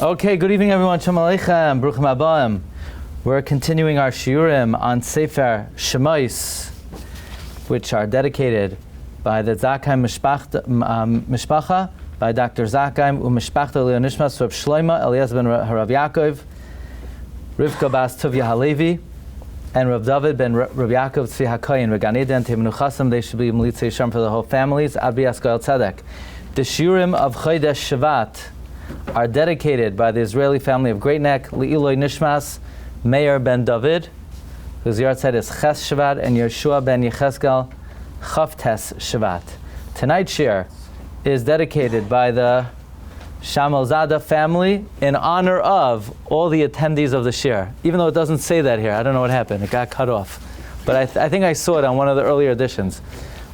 Okay, good evening everyone. Shalom Aleichem, Bruchim Abayim. We're continuing our Shiurim on Sefer Shemos, which are dedicated by the Zakheim Mishpacha, by Dr. Zakheim Mishpacha Lei'lui Nishmas, Reb Shlomo, Eliezer ben R Yaakov, Rivka bas Tuvia Halevi, and Reb Dovid ben R Yaakov Tzvi haKohen, Gan Eden Temenuchasam. They should be Militzei Shem for the whole families. R Yaakov Tzvi. The Shiurim of Chodesh Shevat are dedicated by the Israeli family of Great Neck, Lei'lui Nishmas, מאיר ben Dovid, whose Yahrzeit is Ches Shevat, and Yehusha ben Yahrzeit, Tes Shevat. Tonight's Shiur is dedicated by the Shamilzadeh Family in honor of all the attendees of the Shiur. Even though it doesn't say that here, I don't know what happened. It got cut off. But I think I saw it on one of the earlier editions.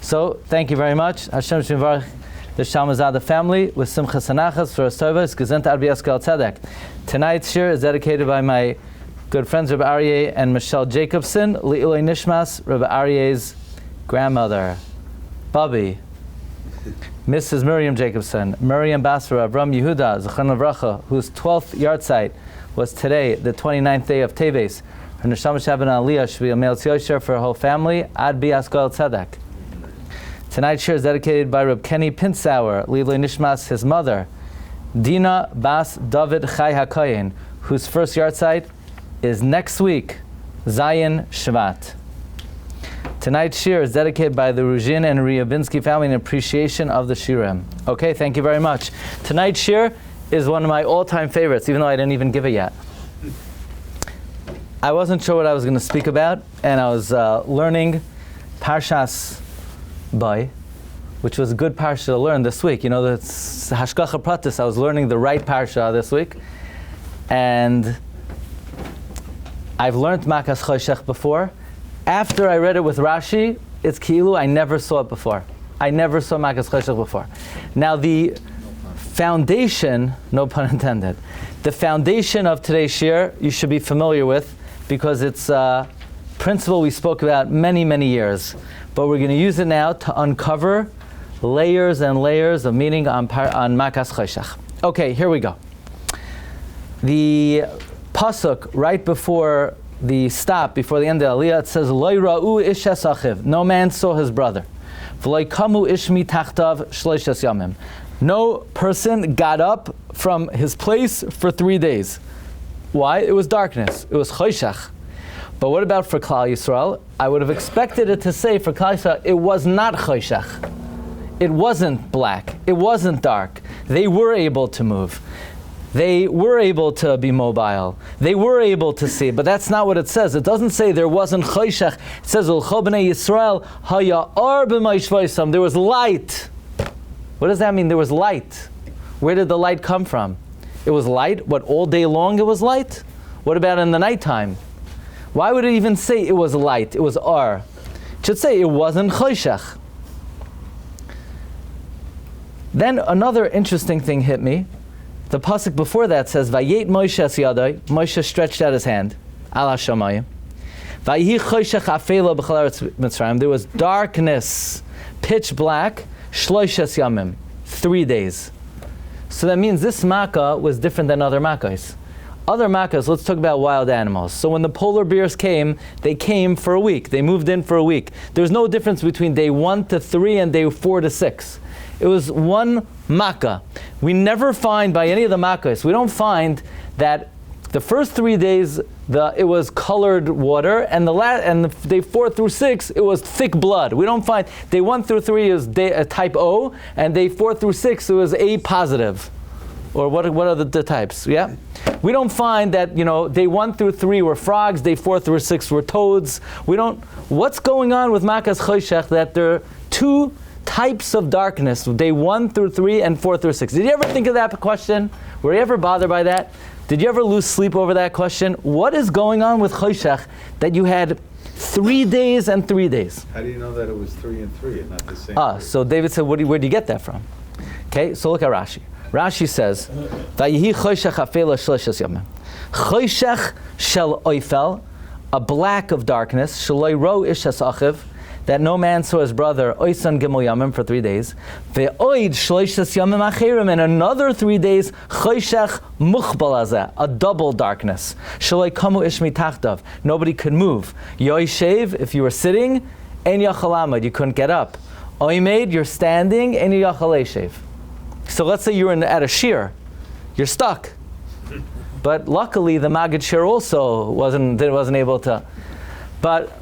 So, thank you very much. Hashem Shemvarach the Shamilzadeh family with Simchas Hanachas for Teves, Gesund R Yaakov Tzvi. Tonight's Shiur is dedicated by my good friends Rabbi Aryeh and Michelle Jacobson, Lei'lui Nishmas, Rabbi Aryeh's grandmother, Bubby, Mrs. Miriam Jacobson, Miriam Basra, Avraham Yehuda, Zakheim, whose 12th Yahrzeit was today, the 29th day of Teves. Her neshama shabbat aliyah should be a male tziyosher for her whole family. Ad Yaakov Tzvi. Tonight's Shiur is dedicated by R Kenny Pinczower, Lei'lui Nishmas, his mother, Dina bas Dovid Chai haKohen, whose first Yahrzeit is next week, Zayin Shvat. Tonight's Shiur is dedicated by the Ruzhin and Ryabinsky family in appreciation of the Shiurim. Okay, thank you very much. Tonight's Shiur is one of my all-time favorites, even though I didn't even give it yet. I wasn't sure what I was going to speak about, and I was learning Parshas By, which was a good parsha to learn this week. You know, the Hashgacha Pratis, I was learning the right parsha this week, and I've learned Makas Choshech before. After I read it with Rashi, it's Ki'ilu, I never saw it before. I never saw Makas Choshech before. Now the foundation, no pun intended, the foundation of today's Shiur you should be familiar with because it's a principle we spoke about many, many years. But we're going to use it now to uncover layers and layers of meaning on Makas Choshech. Okay, here we go. The pasuk right before the stop, before the end of Aliyah, it says, "Lo ra'u ish achiv." No man saw his brother. V'lo kamu ish mitachtav shloishes yamim. No person got up from his place for 3 days. Why? It was darkness. It was choshech. But what about for Klal Yisrael? I would have expected it to say for Klal Yisrael, it was not choshech. It wasn't black. It wasn't dark. They were able to move. They were able to be mobile. They were able to see. But that's not what it says. It doesn't say there wasn't choshech. It says, Ulcho b'nei Yisrael haya or b'mayshvaisam. There was light. What does that mean? There was light. Where did the light come from? It was light. What, all day long it was light? What about in the nighttime? Why would it even say it was light? It was Ar. It should say it wasn't choshech. Then another interesting thing hit me. The pasuk before that says, "Vayet Moshe es yadai." Moshe stretched out his hand. Al hashamayim. Vayihi choshech afela b'chol eretz Mitzrayim. There was darkness, pitch black. Shloishes yamim, 3 days. So that means this makkah was different than other makkahs. Other makkahs, let's talk about wild animals. So when the polar bears came, they came for a week. They moved in for a week. There's no difference between day 1 to 3 and day 4 to 6. It was one makkah. We never find by any of the makkahs, we don't find that the first 3 days it was colored water, and the day 4 through 6 it was thick blood. We don't find day 1 through 3 is type O, and day 4 through 6 it was A positive. Or what are the types? Yeah, we don't find that day 1 through 3 were frogs, day 4 through 6 were toads. We don't. What's going on with Makas Choshech that there are 2 types of darkness, day 1 through 3 and 4 through 6? Did you ever think of that question? Were you ever bothered by that? Did you ever lose sleep over that question? What is going on with Choshech that you had 3 days and 3 days? How do you know that it was 3 and 3 and not the same? So David said, where do you get that from? Okay, so look at Rashi. Rashi says, "Vayihi choshech afela shloishes yamim." Choshech shel oifel, a black of darkness, shaloi ro ish achiv, that no man saw his brother oisan gimel yamim for 3 days, ve'oid shloishes yamim acherim, and another 3 days choshech muchbal hazeh, a double darkness. Shaloi kamu ish mitachtav, nobody could move. Yoishev, if you were sitting, ein yachal amad, you couldn't get up. Oimed, you're standing, ein yachal eshev. So let's say you're at a shiur, you're stuck. But luckily the Maggid shiur also wasn't able to. But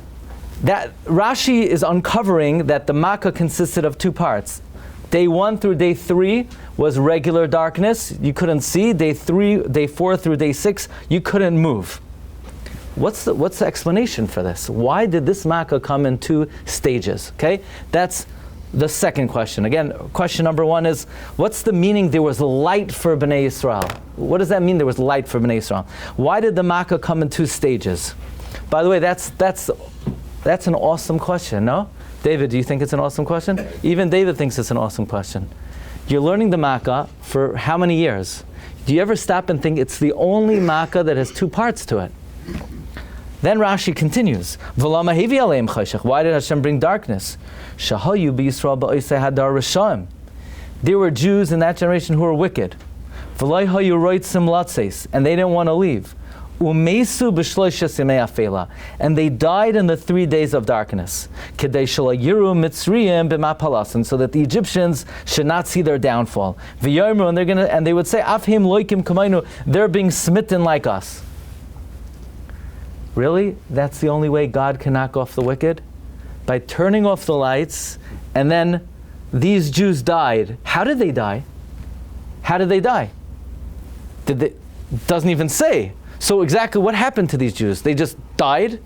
that Rashi is uncovering that the Makkah consisted of 2 parts. Day 1 through day 3 was regular darkness, you couldn't see. Day 4 through day 6, you couldn't move. What's the explanation for this? Why did this Makkah come in 2 stages? Okay, that's the second question. Again, question number 1 is, what's the meaning there was light for Bnei Yisrael? What does that mean there was light for Bnei Yisrael? Why did the Makkah come in 2 stages? By the way, that's an awesome question, no? David, do you think it's an awesome question? Even David thinks it's an awesome question. You're learning the Makkah for how many years? Do you ever stop and think it's the only Makkah that has 2 parts to it? Then Rashi continues, why did Hashem bring darkness? There were Jews in that generation who were wicked, and they didn't want to leave. And they died in the 3 days of darkness, so that the Egyptians should not see their downfall. And they would say, they're being smitten like us. Really? That's the only way God can knock off the wicked? By turning off the lights, and then these Jews died. How did they die? How did they die? Doesn't even say. So exactly what happened to these Jews? They just died?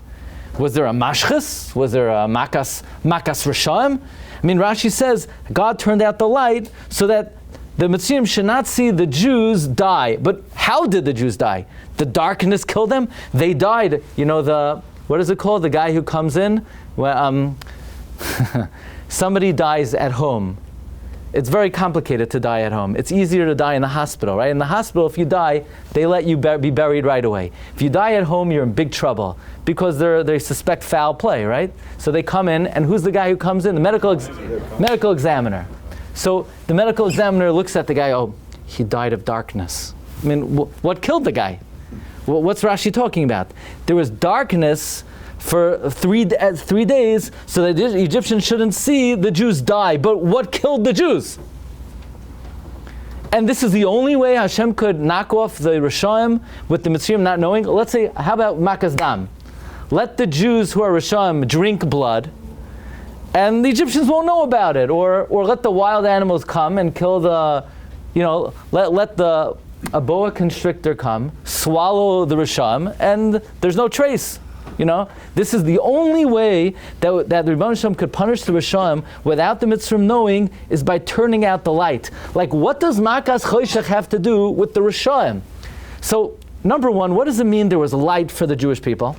Was there a mashchus? Was there a makas rishayim? I mean, Rashi says God turned out the light so that the Mitzrayim should not see the Jews die. But how did the Jews die? The darkness killed them? They died. You know, what is it called? The guy who comes in? Well, somebody dies at home. It's very complicated to die at home. It's easier to die in the hospital, right? In the hospital, if you die, they let you be buried right away. If you die at home, you're in big trouble because they suspect foul play, right? So they come in, and who's the guy who comes in? The medical examiner. So the medical examiner looks at the guy, oh, he died of darkness. I mean, what killed the guy? What's Rashi talking about? There was darkness for 3 days so that the Egyptians shouldn't see the Jews die. But what killed the Jews? And this is the only way Hashem could knock off the Rishayim with the Mitzrayim not knowing. Let's say, how about Makas Dam? Let the Jews who are Rishayim drink blood, and the Egyptians won't know about it. Or let the wild animals come and kill let a boa constrictor come, swallow the Rishayim, and there's no trace. This is the only way that the Rebbeinu Shalom could punish the Rishayim without the Mitzrayim knowing, is by turning out the light. Like, what does Makas Choshech have to do with the Rishayim? So, number 1, what does it mean there was light for the Jewish people?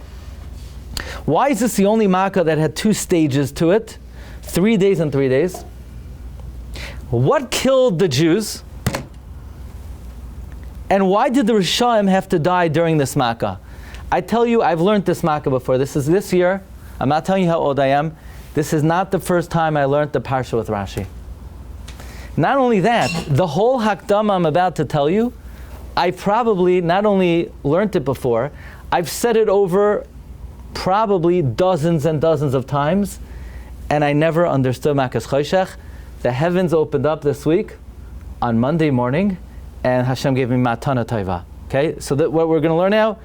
Why is this the only Makkah that had 2 stages to it? 3 days and 3 days. What killed the Jews? And why did the Rishayim have to die during this Makkah? I tell you, I've learned this Makkah before. This is this year. I'm not telling you how old I am. This is not the first time I learned the Parsha with Rashi. Not only that, the whole Hakdama I'm about to tell you, I probably not only learned it before, I've said it over probably dozens and dozens of times, and I never understood Makas Choshech. The heavens opened up this week on Monday morning, and Hashem gave me Matana Taiva. Okay, so what we're going to learn now,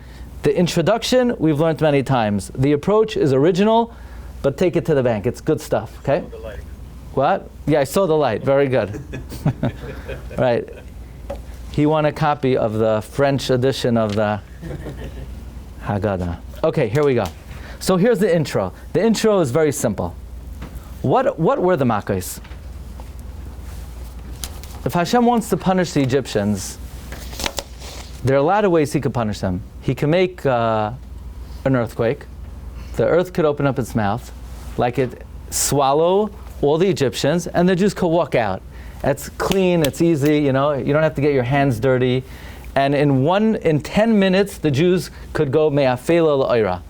the introduction we've learned many times. The approach is original, but take it to the bank. It's good stuff. Okay. The light. What? Yeah, I saw the light. Very good. Right. He won a copy of the French edition of the Haggadah. Okay, here we go. So here's the intro. The intro is very simple. What were the Makkahs? If Hashem wants to punish the Egyptians, there are a lot of ways he could punish them. He can make an earthquake. The earth could open up its mouth, like it swallow all the Egyptians, and the Jews could walk out. It's clean, it's easy, you don't have to get your hands dirty. And in 10 minutes, the Jews could go me'afela l'oira.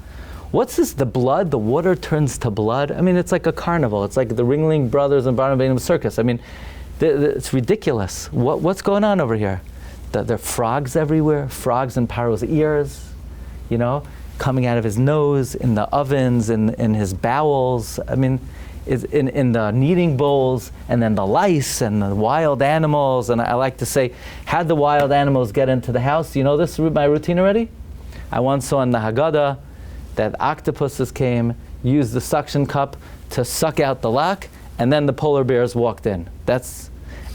what's this, the blood, the water turns to blood? I mean, it's like a carnival. It's like the Ringling Brothers and Barnum Circus. I mean, it's ridiculous. What's going on over here? There are frogs everywhere, frogs in Paro's ears, coming out of his nose, in the ovens, in his bowels. I mean, in the kneading bowls, and then the lice and the wild animals. And I like to say, how'd the wild animals get into the house? You know this, my routine already? I once saw in the Haggadah that octopuses came, used the suction cup to suck out the lock, and then the polar bears walked in.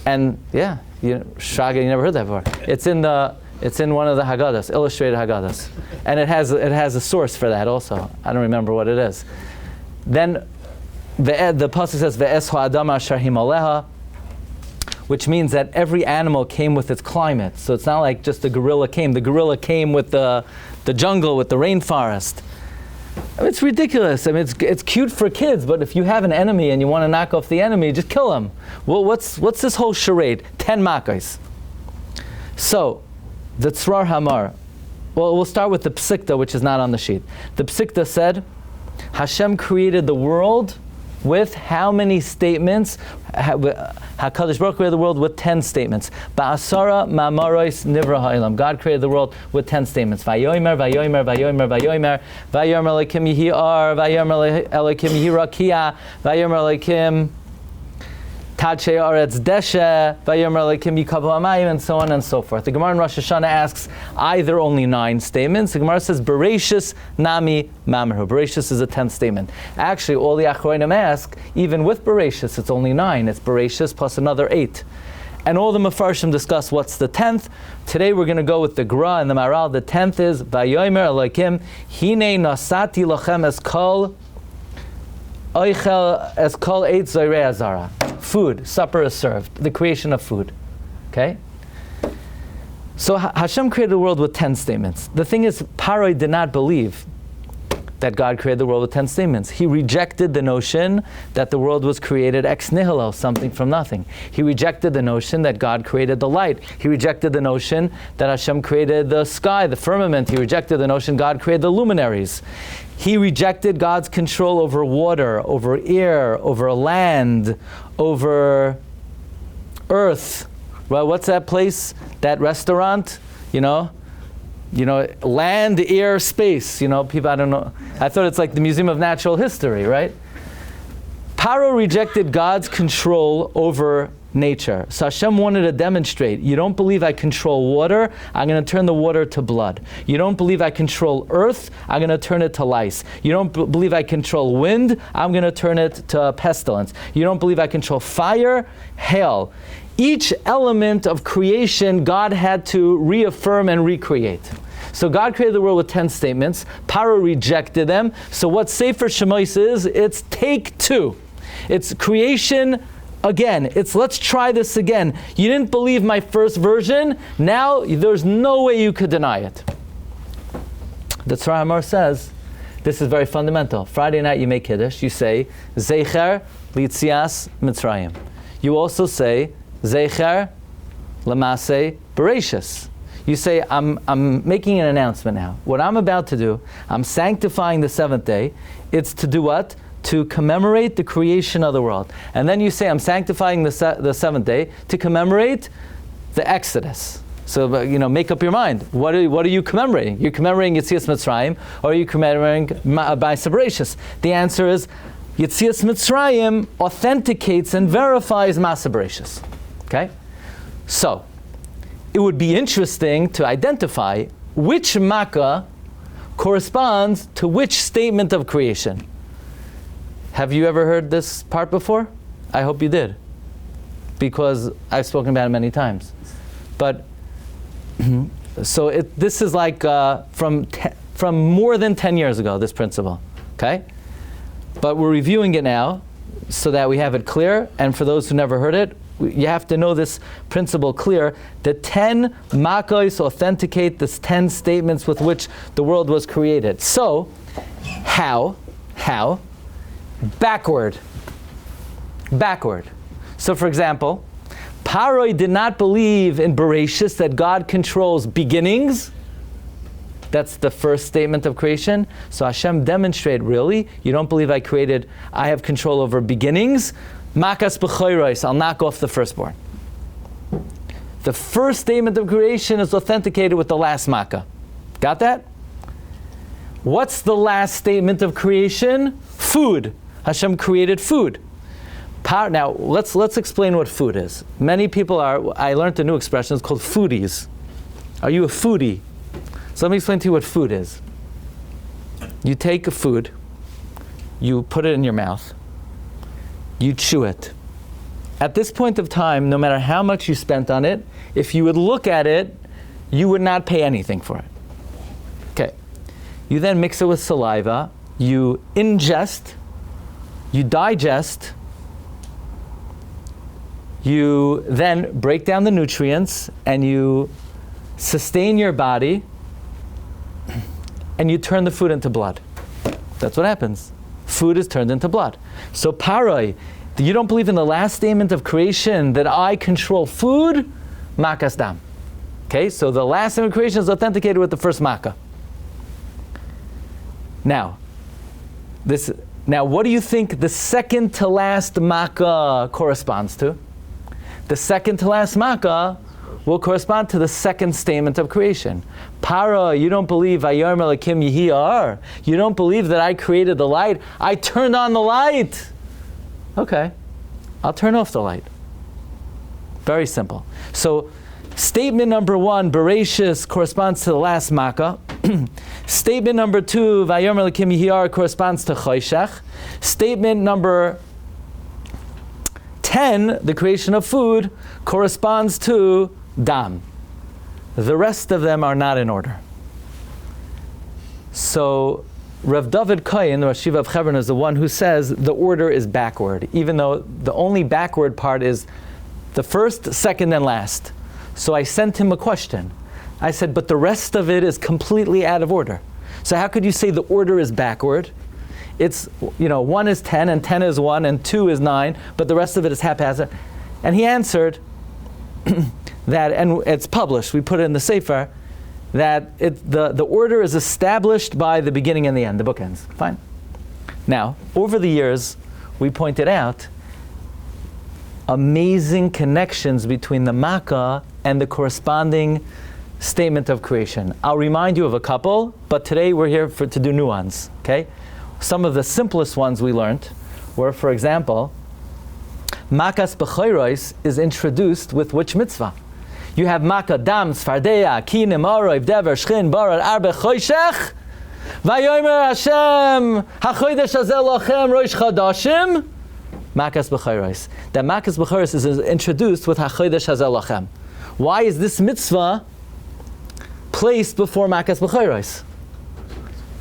Shraga, you never heard that before. It's in one of the Haggadahs, illustrated Haggadahs. And it has a source for that also. I don't remember what it is. Then the pasuk says, Ve'es ha'adam asher himaleha, which means that every animal came with its climate. So it's not like just the gorilla came. The gorilla came with the jungle, with the rainforest. I mean, it's ridiculous. I mean, it's cute for kids, but if you have an enemy and you want to knock off the enemy, just kill him. Well, what's this whole charade? 10 makos. So, the Tzrar Hamar. Well, we'll start with the Psikta, which is not on the sheet. The Psikta said, Hashem created the world with how many statements? HaKadosh Baruch created the world with 10 statements. Ba'asara ma'amaros nivra ha'olam. God created the world with 10 statements. Vayomer, vayomer, vayomer, vayomer. Vayomer Elokim yehi ar. Vayomer Elokim yehi rakia. Vayomer Elokim Tadshei Aretz Deshe, Vayomer Elokim Yikavu Hamayim, and so on and so forth. The Gemara in Rosh Hashanah asks either only 9 statements. The Gemara says Bereshis Nami Mamru. Bereshis is a 10th statement. Actually, all the Achronim ask, even with Bereshis, it's only 9. It's Bereshis plus another 8. And all the Mefarshim discuss what's the 10th. Today we're going to go with the Gra and the Maral. The 10th is Vayomer Elokim Hine Nasati Lachem Eskol Oichel Eskol Eit Zoyrei Azara. Food, supper is served, the creation of food. Okay? So Hashem created the world with 10 statements. The thing is, Paroi did not believe that God created the world with 10 statements. He rejected the notion that the world was created ex nihilo, something from nothing. He rejected the notion that God created the light. He rejected the notion that Hashem created the sky, the firmament. He rejected the notion God created the luminaries. He rejected God's control over water, over air, over land, over earth. Well, what's that place? That restaurant? Land, air, space. People, I don't know. I thought it's like the Museum of Natural History, right? Paro rejected God's control over nature. So Hashem wanted to demonstrate, you don't believe I control water, I'm going to turn the water to blood. You don't believe I control earth, I'm going to turn it to lice. You don't believe I control wind, I'm going to turn it to pestilence. You don't believe I control fire, hail. Each element of creation God had to reaffirm and recreate. So God created the world with 10 statements. Paro rejected them. So what Sefer Shemos is, it's take 2. It's creation again. It's let's try this again. You didn't believe my first version. Now there's no way you could deny it. The Tzar Hamar says, this is very fundamental. Friday night you make Kiddush. You say, Zecher Litzias Mitzrayim. You also say, Zecher Lamase Bereshis. You say, I'm making an announcement now. What I'm about to do, I'm sanctifying the 7th day. It's to do what? To commemorate the creation of the world. And then you say, I'm sanctifying the 7th day to commemorate the Exodus. So, make up your mind. What are you commemorating? You're commemorating Yetzias Mitzrayim, or are you commemorating Ma'aseh Bereshis? The answer is, Yetzias Mitzrayim authenticates and verifies Ma'aseh Bereshis. Okay? So, it would be interesting to identify which Makkah corresponds to which statement of creation. Have you ever heard this part before? I hope you did, because I've spoken about it many times. But so this is like from more than 10 years ago, this principle. Okay, but we're reviewing it now so that we have it clear. And for those who never heard it, you have to know this principle clear. The 10 makos authenticate the 10 statements with which the world was created. So, how? Backward. So, for example, Paroi did not believe in Bereshis, that God controls beginnings That's the first statement of creation. So Hashem demonstrated, really? You don't believe I have control over beginnings? Makas b'choros, I'll knock off the firstborn. The first statement of creation is authenticated with the last makkah. Got that? What's the last statement of creation? Food. Hashem created food. Now, let's explain what food is. Many people I learned a new expression, it's called foodies. Are you a foodie? So let me explain to you what food is. You take a food, you put it in your mouth, you chew it. At this point of time, no matter how much you spent on it, if you would look at it, you would not pay anything for it. Okay. You then mix it with saliva, you ingest, you digest, you then break down the nutrients, and you sustain your body, and you turn the food into blood. That's what happens. Food is turned into blood. So paroi, you don't believe in the last statement of creation that I control food? Makas dam. Okay, so the last statement of creation is authenticated with the first makkah. Now, what do you think the second to last makkah corresponds to? The second to last makkah will correspond to the second statement of creation. Para, you don't believe Vayom Elokim Yehi Or. You don't believe that I created the light. I turned on the light. Okay, I'll turn off the light. Very simple. So, statement number 1, Bereshis, corresponds to the last makkah. Statement number 2, Vayom Elokim Yehi Or, corresponds to Choshech. Statement number 10, the creation of food, corresponds to Dam. The rest of them are not in order. So, Rav David Kohen, the Rosh Yeshiva of Hebron, is the one who says the order is backward, even though the only backward part is the first, second, and last. So I sent him a question. I said, but the rest of it is completely out of order. So how could you say the order is backward? It's, 1 is 10, and 10 is 1, and 2 is 9, but the rest of it is haphazard. And he answered that, and it's published, we put it in the Sefer, that the order is established by the beginning and the end, the bookends. Fine. Now, over the years, we pointed out amazing connections between the Makkah and the corresponding statement of creation. I'll remind you of a couple, but today we're here to do new ones, okay? Some of the simplest ones we learned were, for example, Makas B'choros is introduced with which mitzvah? You have Makkah, Dam, Sfardeya, Kinim, Arov, Dever, Shchin, Barar, Arbe, Choshech, Vayomer Hashem, haKodesh Hazeh Lachem, Rosh Chodashim, Makas B'choros. That Makas B'choros is introduced with haKodesh Hazeh Lachem. Why is this mitzvah placed before Makas B'choros?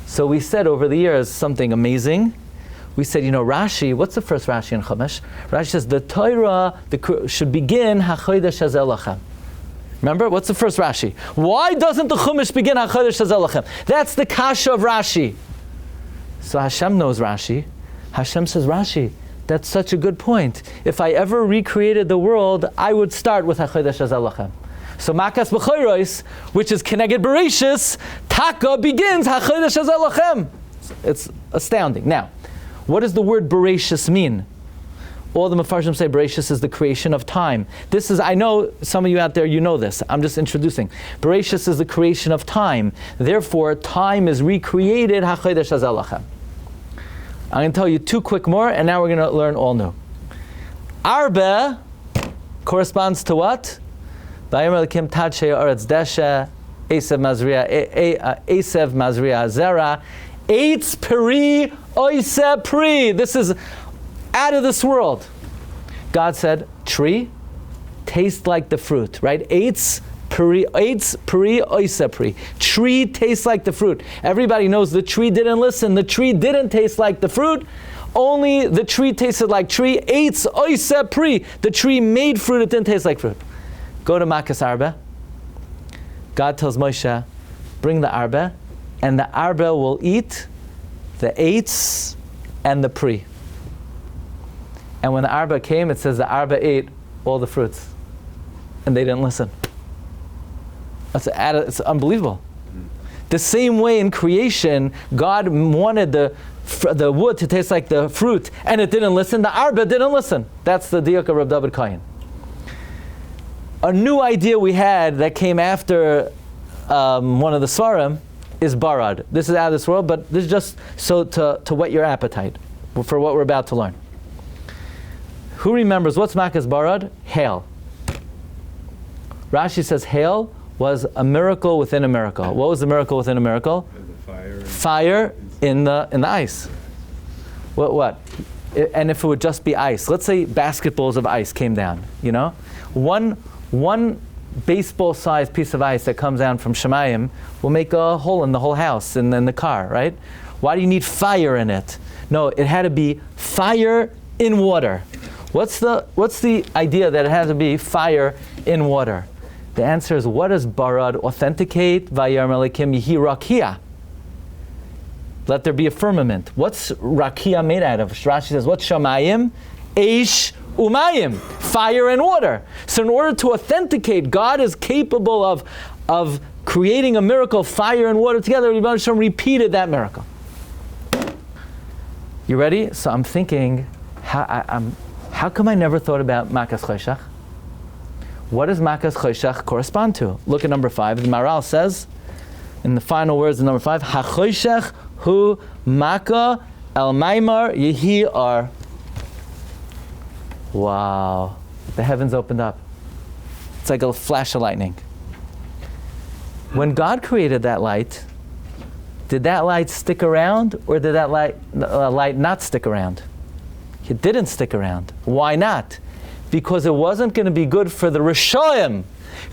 So we said over the years something amazing. We said, Rashi, what's the first Rashi in Chumash? Rashi says the Torah should begin haKodesh Hazeh Lachem. Remember, what's the first Rashi? Why doesn't the Chumash begin haKodesh Hazeh Lachem? That's the kasha of Rashi. So Hashem knows Rashi. Hashem says, Rashi, that's such a good point. If I ever recreated the world, I would start with haKodesh Hazeh Lachem. So Makas B'choros, which is Keneged Bereshis, Taka begins haKodesh Hazeh Lachem. It's astounding. Now, what does the word Bereshis mean? All the Mefarshim say Bereshis is the creation of time. This is, I know some of you out there, you know this. I'm just introducing. Bereshis is the creation of time. Therefore, time is recreated haKodesh Hazeh Lachem. I'm going to tell you 2 quick more, and now we're going to learn all new. Arbe corresponds to what? Vayomer Elokim Tadshe Oretz Deshe, Esav Mazriah Zera, Eitz Peri Oise Pri. This is out of this world. God said, tree, taste like the fruit, right? Eitz Peri Oise Pri. Tree tastes like the fruit. Everybody knows the tree didn't listen. The tree didn't taste like the fruit. Only the tree tasted like tree. Eitz Oise Pri. The tree made fruit, it didn't taste like fruit. Go to Makas Arbe. God tells Moshe, bring the Arbe, and the Arbe will eat the eitz and the pri. And when the Arba came, it says the Arba ate all the fruits. And they didn't listen. It's unbelievable. The same way in creation, God wanted the wood to taste like the fruit, and it didn't listen. The arba didn't listen. That's the diuk of Reb David Kohen. A new idea we had that came after one of the Svarim is barad. This is out of this world, but this is just so to whet your appetite for what we're about to learn. Who remembers what's makas barad? Hail. Rashi says hail was a miracle within a miracle. What was the miracle within a miracle? Fire in the ice. What? And if it would just be ice, let's say basketballs of ice came down. One baseball-sized piece of ice that comes down from Shemayim will make a hole in the whole house and then the car, right? Why do you need fire in it? No, it had to be fire in water. What's the idea that it has to be fire in water? The answer is, what does barad authenticate? Vayar melikim yihi rakia. Let there be a firmament. What's rakia made out of? Rashi says, what's shamayim? Eish umayim. Fire and water. So in order to authenticate, God is capable of creating a miracle, fire and water together. Rebbe Shem repeated that miracle. You ready? So I'm thinking, how come I never thought about makas choshech? What does makas choshech correspond to? Look at number 5. The Maral says, in the final words of number 5, hachoshech hu maka el maimar yehi ar. Wow. The heavens opened up. It's like a flash of lightning. When God created that light, did that light stick around, or did that light not stick around? It didn't stick around. Why not? Because it wasn't going to be good for the Rishonim.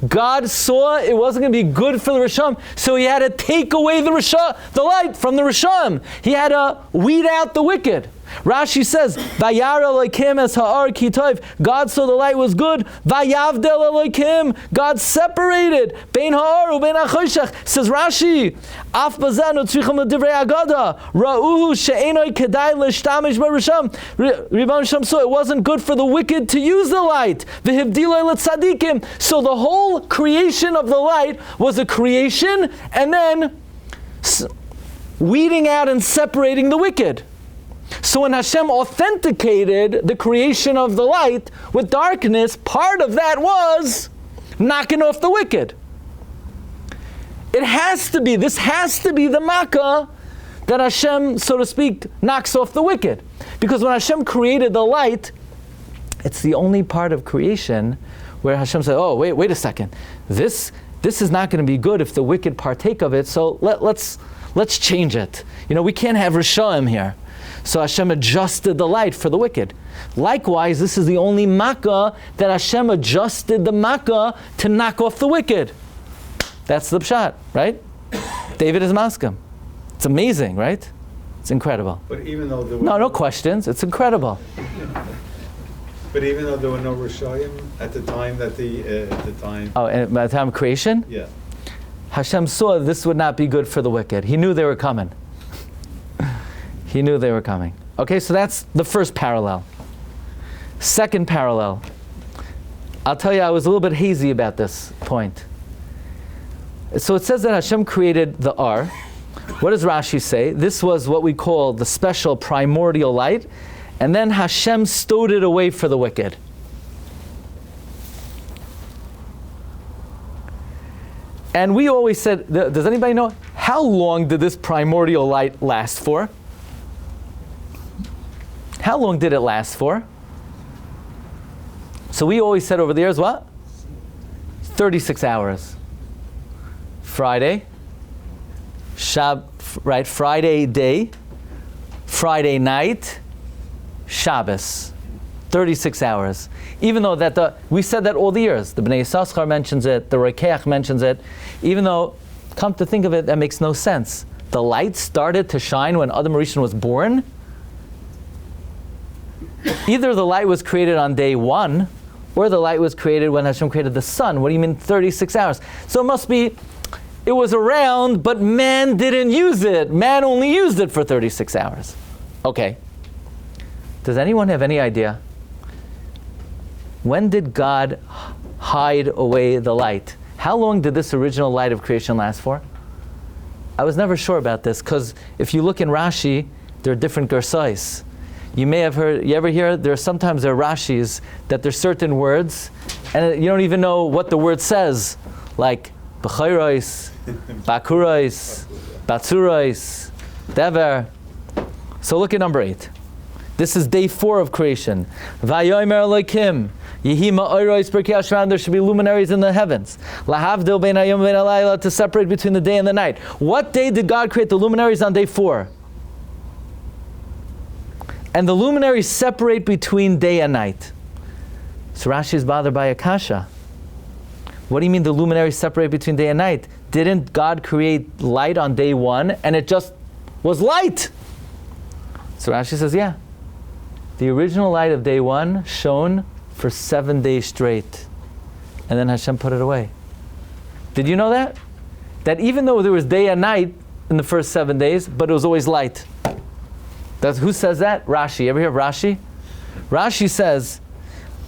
God saw it wasn't going to be good for the Rishonim, so he had to take away the light from the Rishonim. He had to weed out the wicked. Rashi says, "Vayar Elokim es ha'ar ki tov." God saw the light was good. Vayavdel Elokim. God separated bein ha'ar ubein ha'choshech. Says Rashi, "Af bazenu tzrichim l'divrei agada ra'uhu she'enoi kedai l'shtamish b'risham." Ribban Shem saw it wasn't good for the wicked to use the light. V'hivdiloi l'tzadikim. So the whole creation of the light was a creation, and then weeding out and separating the wicked. So when Hashem authenticated the creation of the light with darkness, part of that was knocking off the wicked. This has to be the makkah that Hashem, so to speak, knocks off the wicked. Because when Hashem created the light, it's the only part of creation where Hashem said, oh, wait a second. This is not going to be good if the wicked partake of it, so let's change it. We can't have Rishonim here. So Hashem adjusted the light for the wicked. Likewise, this is the only makkah that Hashem adjusted the makkah to knock off the wicked. That's the pshat, right? David is maskim. It's amazing, right? It's incredible. But even though there were no questions. It's incredible. But even though there were no Rishonim at the time Oh, and by the time of creation? Yeah. Hashem saw this would not be good for the wicked. He knew they were coming. He knew they were coming. Okay, so that's the first parallel. Second parallel. I'll tell you, I was a little bit hazy about this point. So it says that Hashem created the R. What does Rashi say? This was what we call the special primordial light, and then Hashem stowed it away for the wicked. And we always said, does anybody know, how long did this primordial light last for? How long did it last for? So we always said over the years, what? 36 hours. Friday, Friday day, Friday night, Shabbos. 36 hours. Even though we said that all the years. The Bnei Yissaschar mentions it, the Rekeach mentions it. Even though, come to think of it, that makes no sense. The light started to shine when Adam Rishon was born. Either the light was created on day 1, or the light was created when Hashem created the sun. What do you mean 36 hours? So it must be, it was around, but man didn't use it. Man only used it for 36 hours. Okay. Does anyone have any idea? When did God hide away the light? How long did this original light of creation last for? I was never sure about this, because if you look in Rashi, there are different gersais. You may have heard, you ever hear, there are Rashis that there's certain words, and you don't even know what the word says, like B'chayrois, Bakurais, Batsurais, Dever. So look at number 8. This is day 4 of creation. Vayomer Elokim, Yehi ma'oros b'rkei hashemah, there should be luminaries in the heavens. Lahavdil bein hayom bein halayla, to separate between the day and the night. What day did God create the luminaries? On day 4. And the luminaries separate between day and night. So Rashi is bothered by Akasha. What do you mean the luminaries separate between day and night? Didn't God create light on day 1 and it just was light? So Rashi says, yeah. The original light of day 1 shone for 7 days straight. And then Hashem put it away. Did you know that? That even though there was day and night in the first 7 days, but it was always light. Who says that? Rashi. Ever hear of Rashi? Rashi says,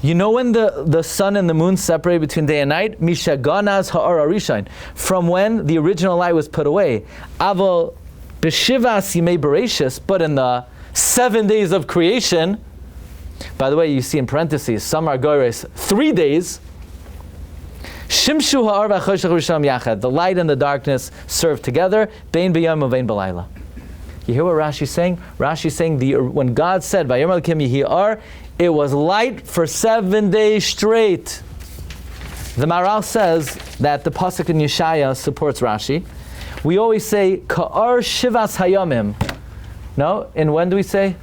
you know when the sun and the moon separate between day and night? Mishaganaz ha'ar arishain. From when the original light was put away. Aval b'shivas yimei bereshis, but in the 7 days of creation, by the way, you see in parentheses, some are gores 3 days. Shimshu ha'ar v'choshech risham yachad. The light and the darkness serve together. Bein b'yom uvein b'layla. You hear what Rashi's saying? Rashi's saying when God said, "Vayomer Elokim yehi ar," it was light for 7 days straight. The Maral says that the pasuk in Yeshaya supports Rashi. We always say Ka'ar Shivas Hayamim. No, in when do we say?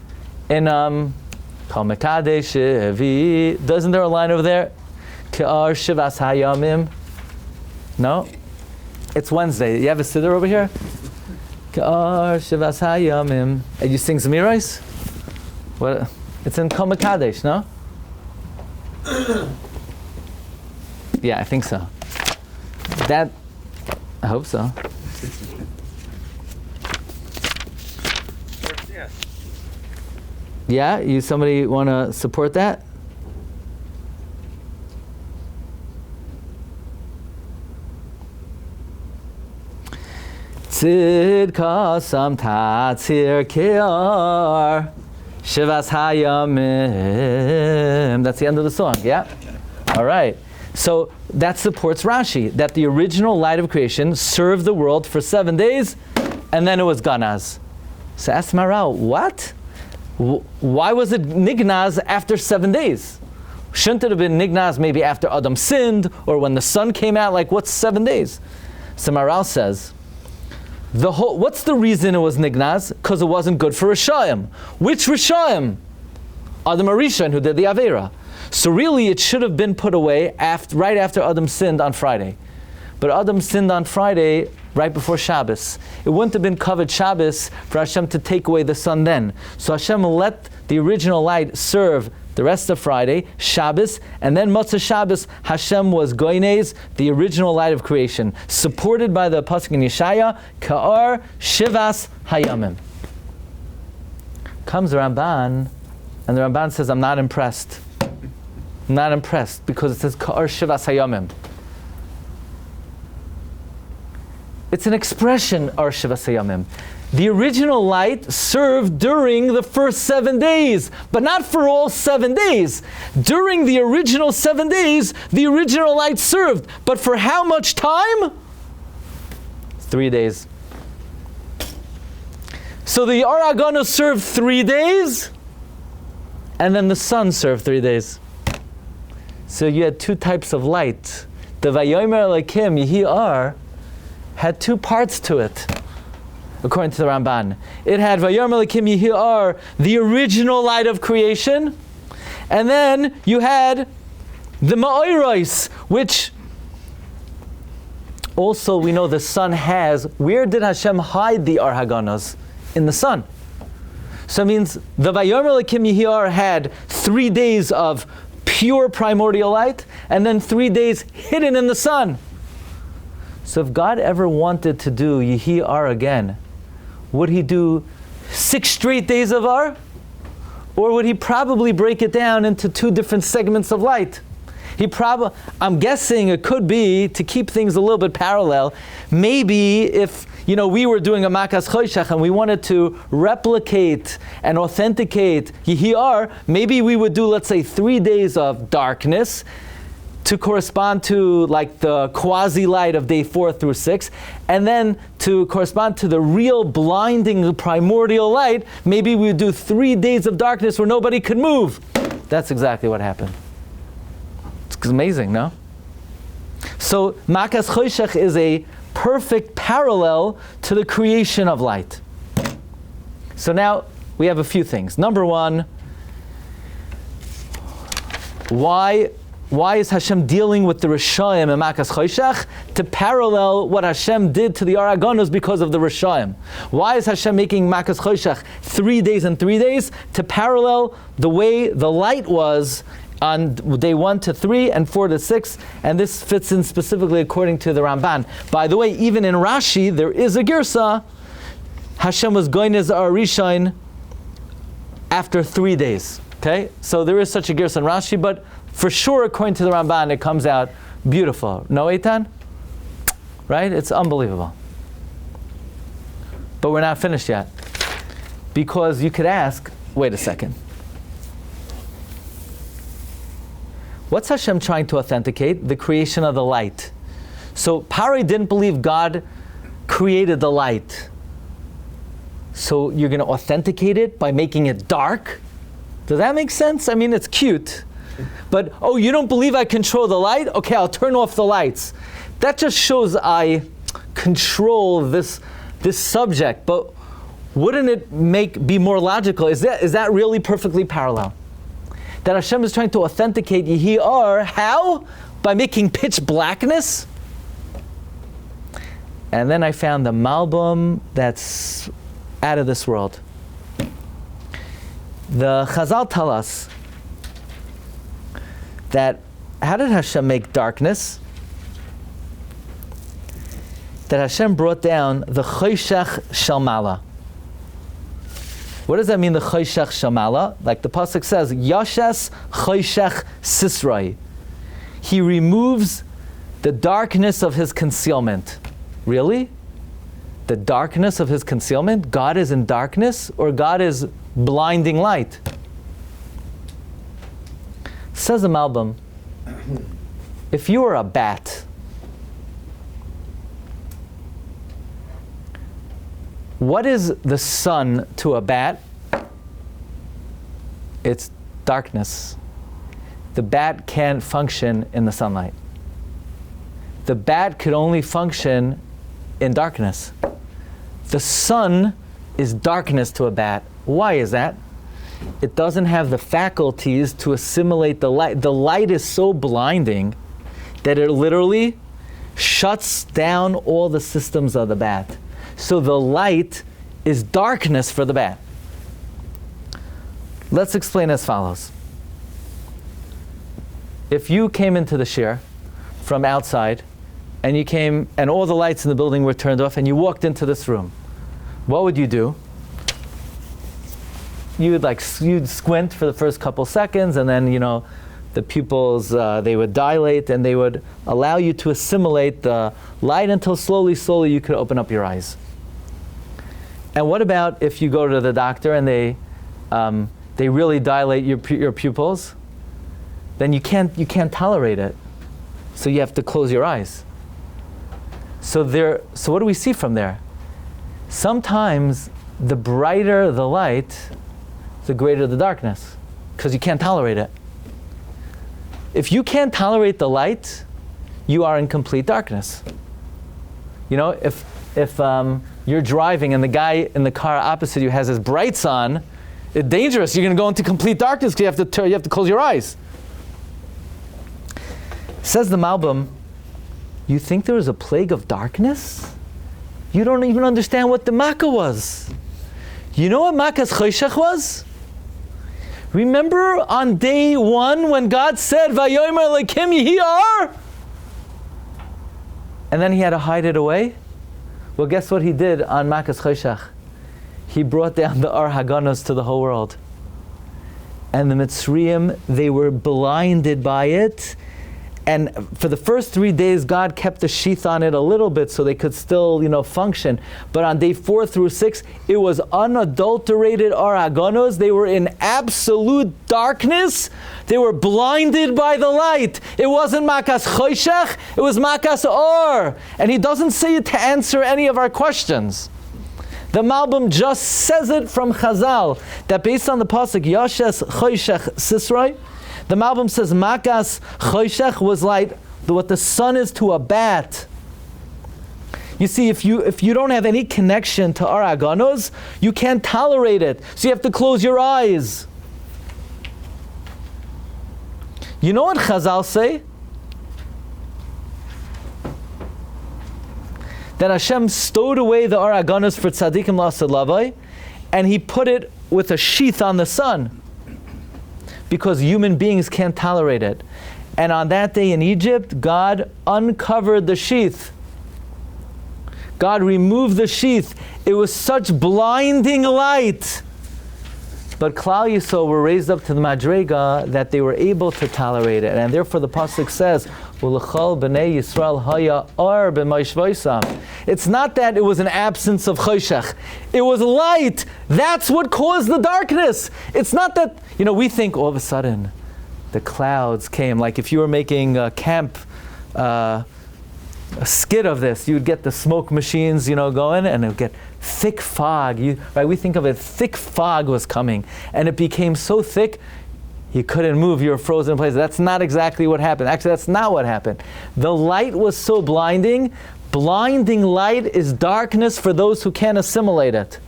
In Kal Mekadesh Shevi. Doesn't there a line over there? Ka'ar Shivas Hayamim. No, it's Wednesday. You have a siddur over here. Ka'ar Shivas Hayamim. And you sing Zmirais? What? It's in Kal Mekadesh, no? Yeah, I think so. I hope so. Yeah, somebody want to support that? Tzidka sam tatzir ki'ar Shivas Hayamim. That's the end of the song, yeah? All right. So that supports Rashi, that the original light of creation served the world for 7 days, and then it was ganaz. So ask Maral, what? Why was it nignaz after 7 days? Shouldn't it have been nignaz maybe after Adam sinned, or when the sun came out? Like, what's 7 days? So Maral says, what's the reason it was nignaz? Because it wasn't good for Rishaim. Which Rishaim? Adam Arishan, who did the Aveira. So really it should have been put away right after Adam sinned on Friday. But Adam sinned on Friday right before Shabbos. It wouldn't have been covered Shabbos for Hashem to take away the sun then. So Hashem let the original light serve the rest of Friday, Shabbos, and then Motzei Shabbos, Hashem was Goynez, the original light of creation, supported by the pasuk in Yeshaya, Ka'ar Shivas Hayamim. Comes the Ramban, and the Ramban says, I'm not impressed. I'm not impressed, because it says Ka'ar Shivas Hayamim. It's an expression, Ar Shivas Hayamim. The original light served during the first 7 days, but not for all 7 days. During the original 7 days, the original light served, but for how much time? 3 days. So the Ar Agana served 3 days, and then the sun served 3 days. So you had 2 types of light. The Vayomer Elokim Yehi Ar had 2 parts to it, according to the Ramban. It had Vayomer Elokim Yehi Ar, the original light of creation, and then you had the Ma'oros, which also we know the sun has. Where did Hashem hide the Ar Haganos? In the sun. So it means the Vayomer Elokim Yehi Ar had 3 days of pure primordial light, and then 3 days hidden in the sun. So if God ever wanted to do Yehi Ar again, would he do 6 straight days of Ar? Or would he probably break it down into 2 different segments of light? I'm guessing it could be, to keep things a little bit parallel, maybe if we were doing a Makas Choshech and we wanted to replicate and authenticate Yehiar, maybe we would do, let's say, 3 days of darkness to correspond to like the quasi-light of day 4 through 6, and then to correspond to the real blinding primordial light, maybe we would do 3 days of darkness where nobody could move. That's exactly what happened. It's amazing, no? So Makas Choshech is a perfect parallel to the creation of light. So now we have a few things. Number one, why is Hashem dealing with the Rishaim and Makas Choshech? To parallel what Hashem did to the Aragonos because of the Rishaim. Why is Hashem making Makas Choshech 3 days and 3 days? To parallel the way the light was on day 1 to 3 and 4 to 6, and this fits in specifically according to the Ramban. By the way, even in Rashi, there is a girsa. Hashem was going as Arishain after 3 days. Okay, so there is such a girsa in Rashi, but for sure, according to the Ramban, it comes out beautiful. No, Eitan? Right? It's unbelievable. But we're not finished yet. Because you could ask, wait a second. What's Hashem trying to authenticate? The creation of the light. So Pari didn't believe God created the light. So you're going to authenticate it by making it dark? Does that make sense? I mean, it's cute. But, you don't believe I control the light? Okay, I'll turn off the lights. That just shows I control this subject. But wouldn't it be more logical? Is that really perfectly parallel? That Hashem is trying to authenticate Yehiar, how? By making pitch blackness? And then I found the Malbim that's out of this world. The Chazal tell us that, how did Hashem make darkness? That Hashem brought down the Choshech Shalmala. What does that mean, the Choshech Shalmala? Like the pasuk says, Yashes Choshech Sisroi. He removes the darkness of his concealment. Really? The darkness of his concealment? God is in darkness, or God is blinding light? Says the Malbim, if you were a bat, what is the sun to a bat? It's darkness. The bat can't function in the sunlight. The bat could only function in darkness. The sun is darkness to a bat. Why is that? It doesn't have the faculties to assimilate the light. The light is so blinding that it literally shuts down all the systems of the bat. So the light is darkness for the bat. Let's explain as follows. If you came into the shiur from outside, and you came, and all the lights in the building were turned off, and you walked into this room, what would you do? You'd squint for the first couple seconds, and then the pupils they would dilate, and they would allow you to assimilate the light until slowly you could open up your eyes. And what about if you go to the doctor and they really dilate your pupils? Then you can't tolerate it, so you have to close your eyes. So what do we see from there? Sometimes the brighter the light, the greater the darkness, because you can't tolerate it. If you can't tolerate the light, you are in complete darkness. If you're driving and the guy in the car opposite you has his brights on, it's dangerous. You're going to go into complete darkness because you have to close your eyes. Says the Malbim, you think there was a plague of darkness? You don't even understand what the Makkah was. You know what Makkah's Choshech was? Remember on day 1 when God said, Vayomer Elokim Yehiar? And then he had to hide it away? Well, guess what he did on Makkah's Choshech? He brought down the R Haganos to the whole world. And the Mitzrayim, they were blinded by it, And for the first 3 days, God kept the sheath on it a little bit so they could still, function. But on day 4 through 6, it was unadulterated aragonos. They were in absolute darkness. They were blinded by the light. It wasn't makas choshech, it was makas or. And he doesn't say it to answer any of our questions. The Malbim just says it from Chazal, that based on the pasuk Yashes choshech sisroi, the Malbim says makas choshech was like what the sun is to a bat. You see, if you don't have any connection to aragonos, you can't tolerate it. So you have to close your eyes. You know what Chazal say? That Hashem stowed away the aragonos for tzaddikim l'asad lavai, and he put it with a sheath on the sun, because human beings can't tolerate it. And on that day in Egypt, God uncovered the sheath. God removed the sheath. It was such blinding light. But Klal Yisrael were raised up to the Madrega that they were able to tolerate it. And therefore the pasuk says, U'lechol b'nei Yisrael haya or b'mayshvaisam. It's not that it was an absence of choshech. It was light. That's what caused the darkness. It's not that, we think all of a sudden the clouds came. Like if you were making a camp, a skit of this, you'd get the smoke machines, going, and it would get thick fog. We think of it, thick fog was coming, and it became so thick you couldn't move. You were frozen in place. That's not exactly what happened. Actually, that's not what happened. The light was so blinding. Blinding light is darkness for those who can't assimilate it.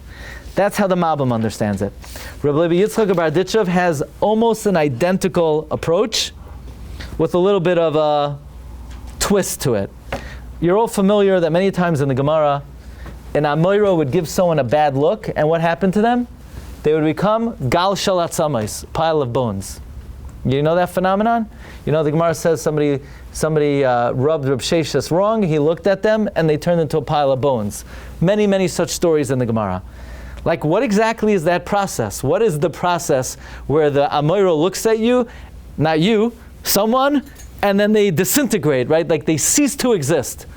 That's how the Malbim understands it. Rabbi Yitzchak of Berditchev has almost an identical approach with a little bit of a twist to it. You're all familiar that many times in the Gemara, an Amoira would give someone a bad look, and what happened to them? They would become gal shalat samais, pile of bones. You know that phenomenon? The Gemara says somebody rubbed Reb Sheshis wrong, he looked at them, and they turned into a pile of bones. Many, many such stories in the Gemara. Like, what exactly is that process? What is the process where the Amoira looks at you, not you, someone, and then they disintegrate, right? Like they cease to exist.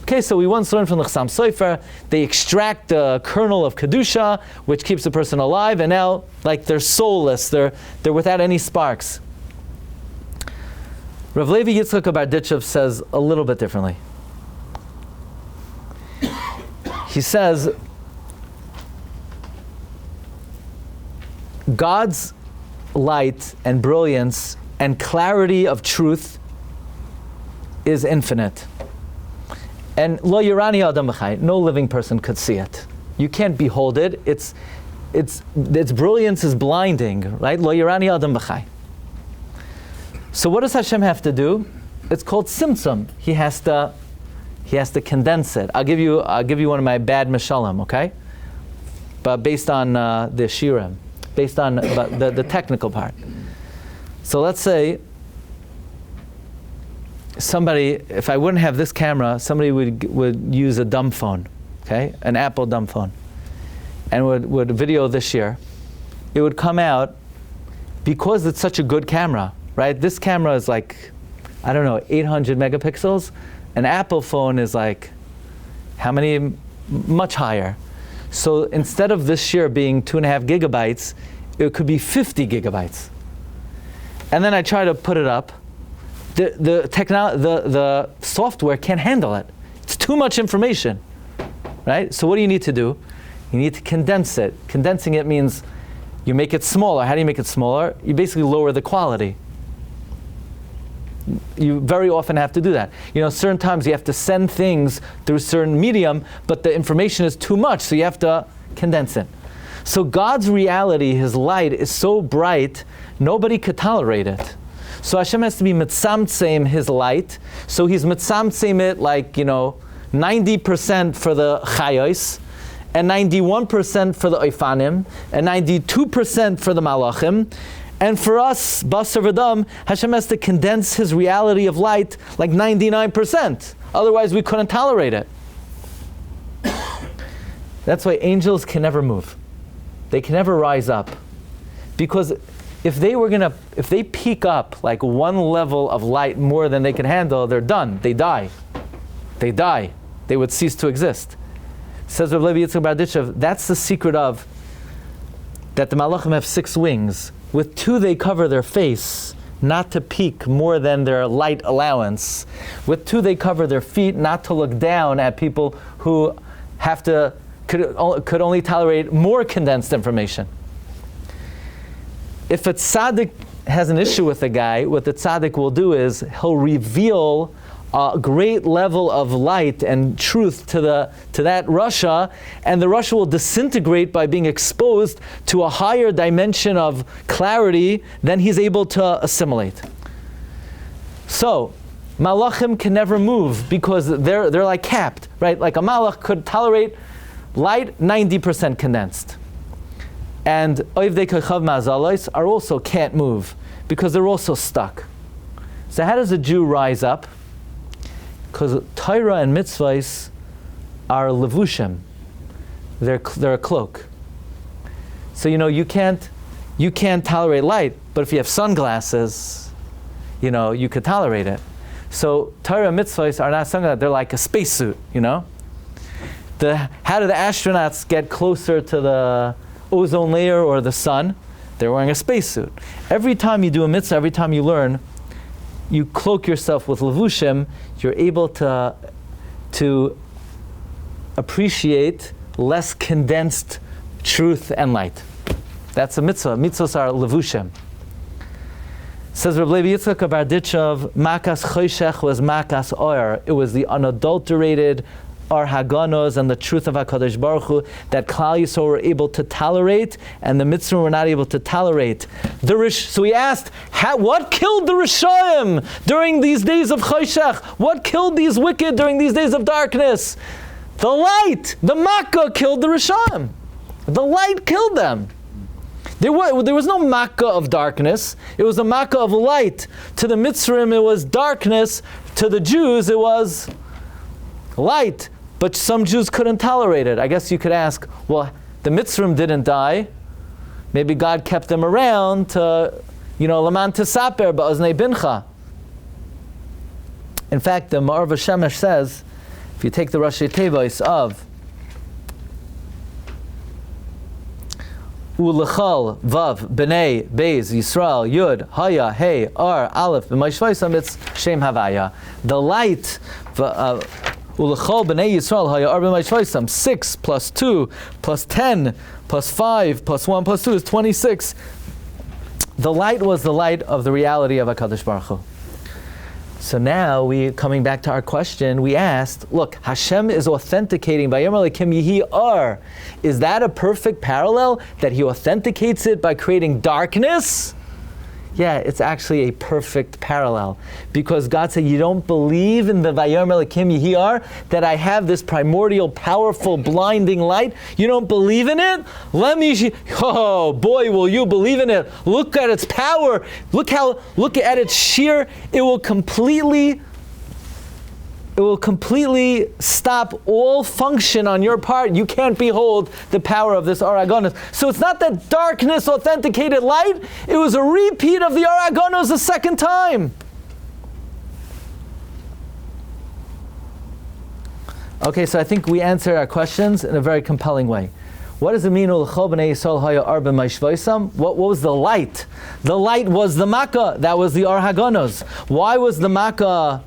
Okay, so we once learned from the Chassam Sofer, they extract the kernel of Kedusha, which keeps the person alive, and now, they're soulless, they're without any sparks. Rav Levi Yitzchak of Berditchev says a little bit differently. He says, God's light and brilliance and clarity of truth is infinite. And lo yirani adam b'chai, no living person could see it. You can't behold it. Its brilliance is blinding, right? Lo yirani adam b'chai. So what does Hashem have to do? It's called tzimtzum. He has to condense it. I'll give you one of my bad mishalim, okay? But based on the Shiurim, based on the technical part. So let's say somebody, if I wouldn't have this camera, somebody would use a dumb phone, okay? An Apple dumb phone, and would video this year. It would come out, because it's such a good camera, right? This camera is 800 megapixels. An Apple phone is how many? Much higher. So instead of this year being 2.5 gigabytes, it could be 50 gigabytes. And then I try to put it up. The software can't handle it. It's too much information, right? So what do you need to do? You need to condense it. Condensing it means you make it smaller. How do you make it smaller? You basically lower the quality. You very often have to do that. Certain times you have to send things through certain medium, but the information is too much, so you have to condense it. So God's reality, His light, is so bright, nobody could tolerate it. So Hashem has to be mitzamtzem His light. So He's mitzamtzem it 90% for the chayos, and 91% for the oifanim, and 92% for the malachim. And for us, basar v'dam, Hashem has to condense His reality of light 99%. Otherwise we couldn't tolerate it. That's why angels can never move. They can never rise up. Because if they peak up like one level of light more than they can handle, they're done. They die. They die. They would cease to exist. Says Rabbi Yitzchak Barditchev, that's the secret of that the Malachim have 6 wings. With 2 they cover their face, not to peak more than their light allowance. With 2 they cover their feet, not to look down at people who could only tolerate more condensed information. If a tzaddik has an issue with a guy, what the tzaddik will do is he'll reveal a great level of light and truth to that Rasha, and the Rasha will disintegrate by being exposed to a higher dimension of clarity than he's able to assimilate. So, Malachim can never move because they're like capped, right? Like a Malach could tolerate light 90% condensed. And Oivdei Kochav Ma'azalais are also can't move because they're also stuck. So how does a Jew rise up? Because Torah and mitzvahs are levushim. They're a cloak. So you can't tolerate light, but if you have sunglasses, you could tolerate it. So Torah and mitzvahs are not sunglasses, they're like a spacesuit, How do the astronauts get closer to the ozone layer or the sun? They're wearing a spacesuit. Every time you do a mitzvah, every time you learn, you cloak yourself with levushim, you're able to appreciate less condensed truth and light. That's a mitzvah. Mitzvahs are levushim. Says Rabbi Yitzchak Barditchev, Makas Choshech was Makas Or. It was the unadulterated Ar Haganos and the truth of HaKadosh Baruch Hu that Klal Yisrael were able to tolerate, and the Mitzvah were not able to tolerate. So he asked, what killed the Rishayim during these days of Choshech? What killed these wicked during these days of darkness? The light, the Makkah killed the Rishayim. The light killed them. There was no Makkah of darkness. It was a Makkah of light. To the Mitzrayim it was darkness. To the Jews it was light. But some Jews couldn't tolerate it. I guess you could ask, well, the Mitzrayim didn't die. Maybe God kept them around to, Laman Tisaper Ba'oznei Bincha. In fact, the Ma'or V'Shemesh says, if you take the Rashi Teves of Ulechal, Vav, B'nei, Beis, Yisrael, Yud, Haya, Hey, Ar, Aleph, B'mayshvaisam, it's Shem Havaya. The light, Ulechal b'nei Yisrael haya arba ma'ishvaisam. 6 plus 2 plus 10 plus 5 plus 1 plus 2 is 26. The light was the light of the reality of HaKadosh Baruch Hu. So now coming back to our question, we asked, look, Hashem is authenticating by Yomer Elokim Yehi Ar. Is that a perfect parallel that He authenticates it by creating darkness? Yeah, it's actually a perfect parallel. Because God said, you don't believe in the Vayomer Elokim Yehi Ar, that I have this primordial, powerful, blinding light? You don't believe in it? Oh boy, will you believe in it. Look at its power. Look at its sheer. It will completely stop all function on your part. You can't behold the power of this Ar Haganos. So it's not that darkness authenticated light, it was a repeat of the Ar Haganos a second time. Okay, so I think we answered our questions in a very compelling way. What does it mean? What was the light? The light was the Makkah. That was the Ar Haganos. Why was the Makkah?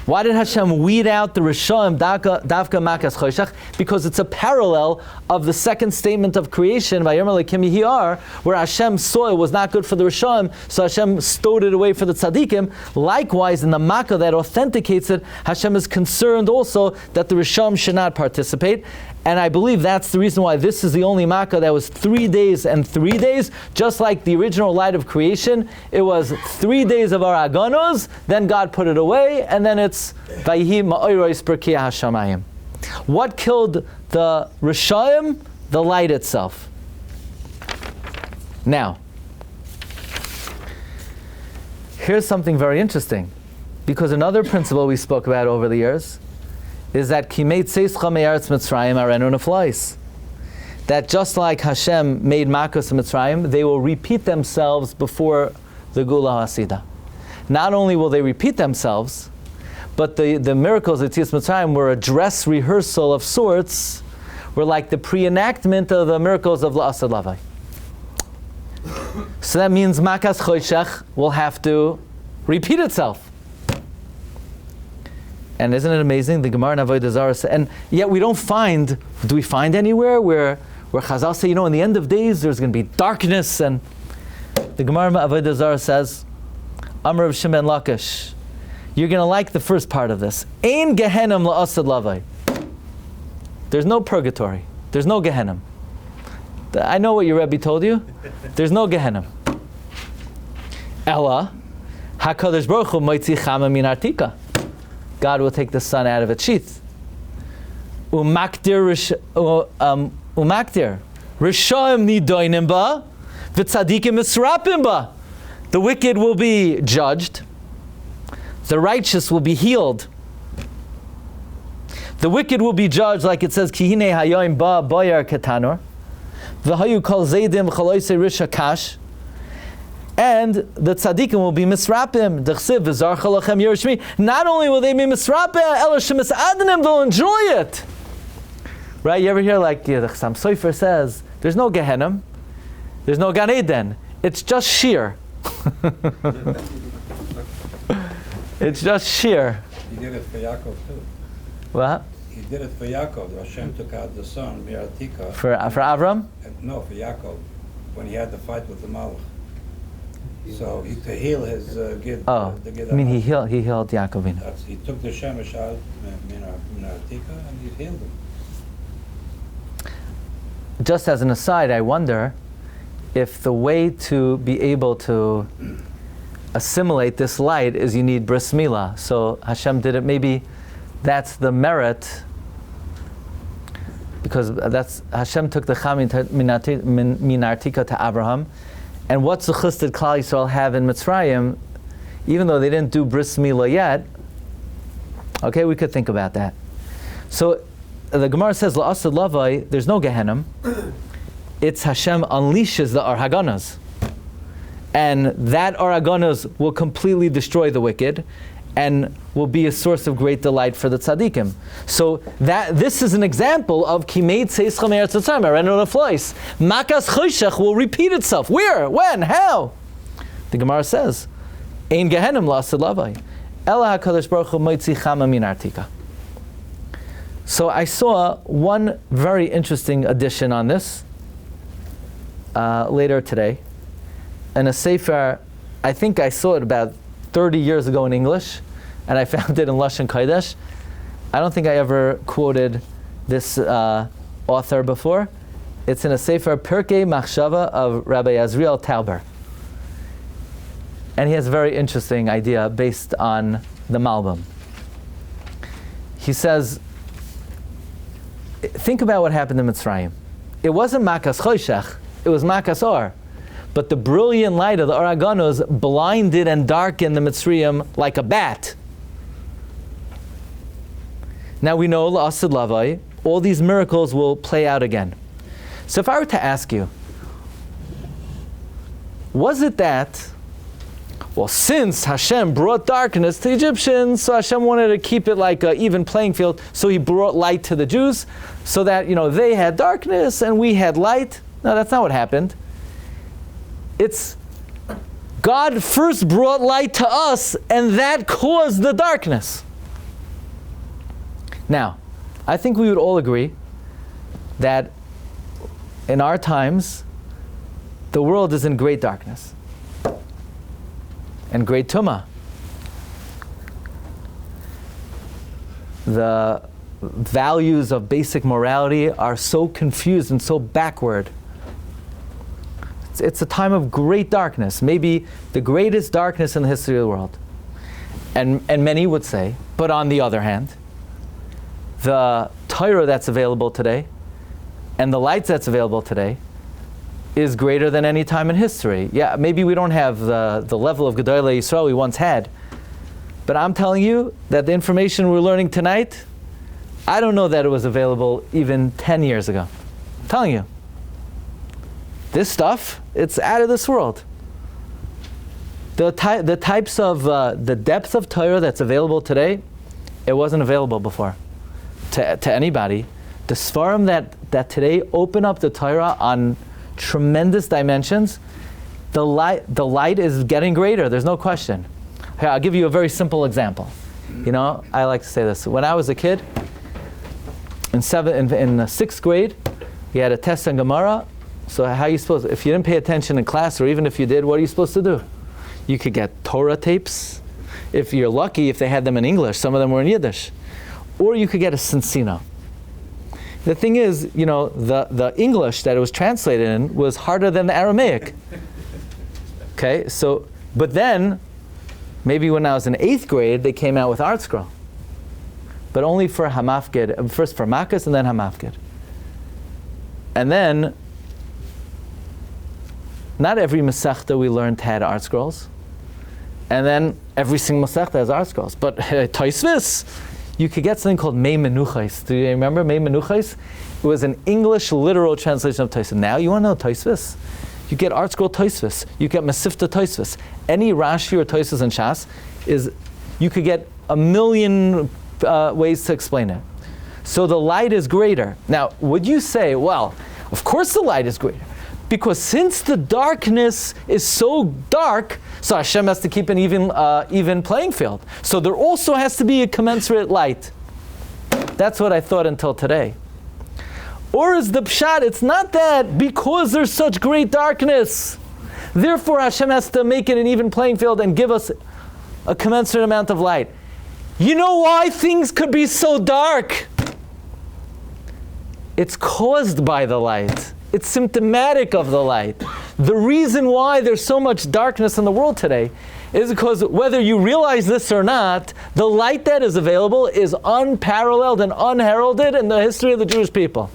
Why did Hashem weed out the Rishayim, Davka Makas Choshech? Because it's a parallel of the second statement of creation, Vayomer Elokim Yehi Ar, where Hashem saw it was not good for the Rishayim, so Hashem stowed it away for the Tzaddikim. Likewise, in the Makkah that authenticates it, Hashem is concerned also that the Rishayim should not participate. And I believe that's the reason why this is the only Makkah that was 3 days and 3 days, just like the original light of creation. It was 3 days of Ar Haganos, then God put it away, and then it's Vayihi Ma'oros Berkiyah HaShamayim. What killed the Rishayim? The light itself. Now, here's something very interesting, because another principle we spoke about over the years is that Kimei Tzeischa Me'eretz Mitzrayim Arenu Neflais. that just like Hashem made Makos and Mitzrayim, they will repeat themselves before the Gula Hasidah. Not only will they repeat themselves, but the miracles of Yetzias Mitzrayim were a dress rehearsal of sorts, were like the pre-enactment of the miracles of La'asad Lavai. So that means Makas Choshech will have to repeat itself. And isn't it amazing? The Gemara in Avodah Zarah says, and yet we don't find, do we find anywhere where Chazal say, in the end of days there's going to be darkness, and the Gemara in Avodah Zarah says, Amr of Shimon Lakish, you're going to like the first part of this. Ein Gehenim la'asad lavai. There's no purgatory. There's no Gehenim. I know what your Rebbe told you. There's no Gehenim. Ella, HaKadosh Baruch Hu moitzi chama min artika. God will take the sun out of its sheath. Umaktir Rishoim nidoinim ba, v'tzadikim misrapim ba. The wicked will be judged. The righteous will be healed. The wicked will be judged, like it says, Ki hine hayoim ba boyar ketanor, v'hayu kol zaydim chaloisei risha kash, and the tzaddikim will be misrapim. D'chsiv v'zar chalachem yerishmi. Not only will they be misrapim, ela shemisadanim, they'll enjoy it. Right? You ever hear the Chassam Sofer says, there's no Gehenim, there's no Gan Eden. It's just Shiur. It's just Shiur. He did it for Yaakov too. What? He did it for Yaakov. Hashem took out the son, Miratika. For Avram? No, for Yaakov, when he had the fight with the Malach. So to heal his Gid. The Gid. I mean he healed Yaakov. He took the Shemesh out, Miratika, and he healed him. Just as an aside, I wonder if the way to be able to assimilate this light is you need bris milah. So Hashem did it. Maybe that's the merit, because that's Hashem took the cham min artika to Avraham, and what zuchus did Klal Yisrael have in Mitzrayim, even though they didn't do bris milah yet. Okay, we could think about that. So the Gemara says la'asad lavai. There's no Gehenim. It's Hashem unleashes the Ar Haganas, and that Ar Haganas will completely destroy the wicked, and will be a source of great delight for the tzaddikim. So this is an example of Kimei Tzeischa Me'eretz Mitzrayim, Arenu Neflois. Makas Choshech will repeat itself. Where? When? How? The Gemara says, Ein Gehenim la'asad lavai. Ela HaKadosh Baruch Hu moitzi chama min artika. So I saw one very interesting addition on this later today, in a sefer. I think I saw it about 30 years ago in English, and I found it in Lashon Kodesh. I don't think I ever quoted this author before. It's in a sefer Pirkei Machshava of Rabbi Azriel Tauber, and he has a very interesting idea based on the Malbim. He says, think about what happened in Mitzrayim. It wasn't Makas Choshech, it was Makas Or. But the brilliant light of the Ar Haganos blinded and darkened the Mitzrayim like a bat. Now we know, La'asad Lavai, all these miracles will play out again. So if I were to ask you, was it that, since Hashem brought darkness to the Egyptians, so Hashem wanted to keep it like an even playing field, so He brought light to the Jews, so that they had darkness and we had light? No, that's not what happened. It's God first brought light to us, and that caused the darkness. Now, I think we would all agree that in our times, the world is in great darkness and great tumah. The values of basic morality are so confused and so backward. It's a time of great darkness, maybe the greatest darkness in the history of the world. And many would say, but on the other hand, the Torah that's available today and the lights that's available today is greater than any time in history. Yeah, maybe we don't have the level of Gedolei Yisrael we once had, but I'm telling you that the information we're learning tonight, I don't know that it was available even 10 years ago. I'm telling you. This stuff, it's out of this world. The types of, the depth of Torah that's available today, it wasn't available before to anybody. The Sfarim that today open up the Torah on tremendous dimensions, the light is getting greater, there's no question. Here, I'll give you a very simple example. You know, I like to say this. When I was a kid, in the 6th grade, we had a test on Gemara. So how are you supposed to, if you didn't pay attention in class, or even if you did, what are you supposed to do? You could get Torah tapes. If you're lucky, if they had them in English, some of them were in Yiddish. Or you could get a Sinsino. The thing is, you know, the English that it was translated in was harder than the Aramaic. Okay, so, but then, maybe when I was in 8th grade, they came out with Art Scroll. But only for Hamafgid, first for Makkos and then Hamafgid. And then, not every Masechta we learned had Art Scrolls. And then every single Masechta has Art Scrolls. But Tosfos, you could get something called Mei Menuchos. Do you remember Mei Menuchos? It was an English literal translation of Tosfos. Now you want to know Tosfos? You get Art Scroll Tosfos. You get Masifta Tosfos. Any Rashi or Tosfos in Shas you could get a million ways to explain it. So the light is greater. Now, would you say, well, of course the light is greater. Because since the darkness is so dark, so Hashem has to keep an even playing field. So there also has to be a commensurate light. That's what I thought until today. Or is the pshat, it's not that because there's such great darkness, therefore Hashem has to make it an even playing field and give us a commensurate amount of light. You know why things could be so dark? It's caused by the light. It's symptomatic of the light. The reason why there's so much darkness in the world today is because whether you realize this or not, the light that is available is unparalleled and unheralded in the history of the Jewish people.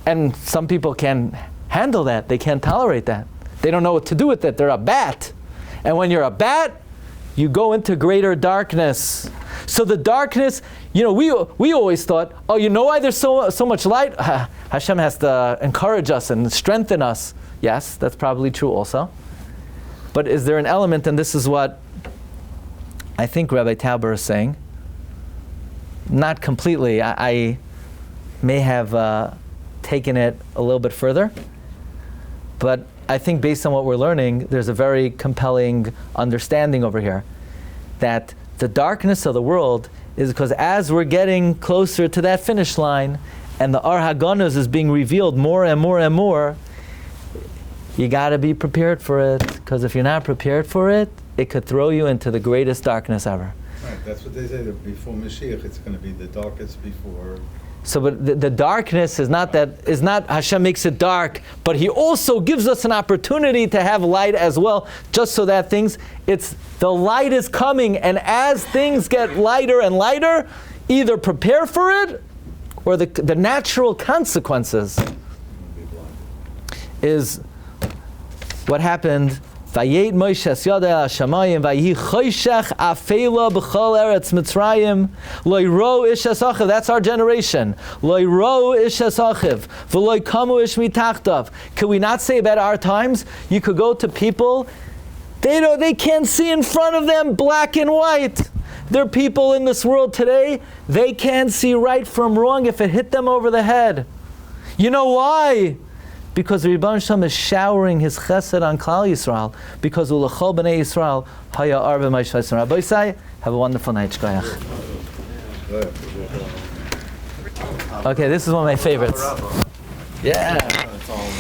And some people can't handle that. They can't tolerate that. They don't know what to do with it. They're a bat. And when you're a bat, you go into greater darkness. So the darkness, you know, we always thought, oh, you know why there's so much light? Hashem has to encourage us and strengthen us. Yes, that's probably true also. But is there an element, and this is what I think Rabbi Tauber is saying, not completely, I may have taken it a little bit further, but I think based on what we're learning, there's a very compelling understanding over here that the darkness of the world is because as we're getting closer to that finish line and the Ar HaGanuz is being revealed more and more and more, you got to be prepared for it, because if you're not prepared for it, it could throw you into the greatest darkness ever. Right, that's what they say, that before Mashiach it's going to be the darkest before. So, but the darkness is not Hashem makes it dark, but He also gives us an opportunity to have light as well, just so that the light is coming, and as things get lighter and lighter, either prepare for it, or the natural consequences is what happened. Vayet Moshe es yadeh al shamayim vayihi choshech afela b'chol eretz Mitzrayim lo'iro ish esachiv. That's our generation. Lo'iro ish esachiv v'lo kamu ish mitachtav. Could we not say about our times? You could go to people, they can't see in front of them black and white. There are people in this world today, they can't see right from wrong if it hit them over the head. You know why? Because the Rebbeinu Shalom is showering His chesed on Klal Yisrael, because Ulachol B'nei Yisrael Haya Ar B'May Rabbi Yisai, have a wonderful night. Shkoyach. Okay, this is one of my favorites. Yeah.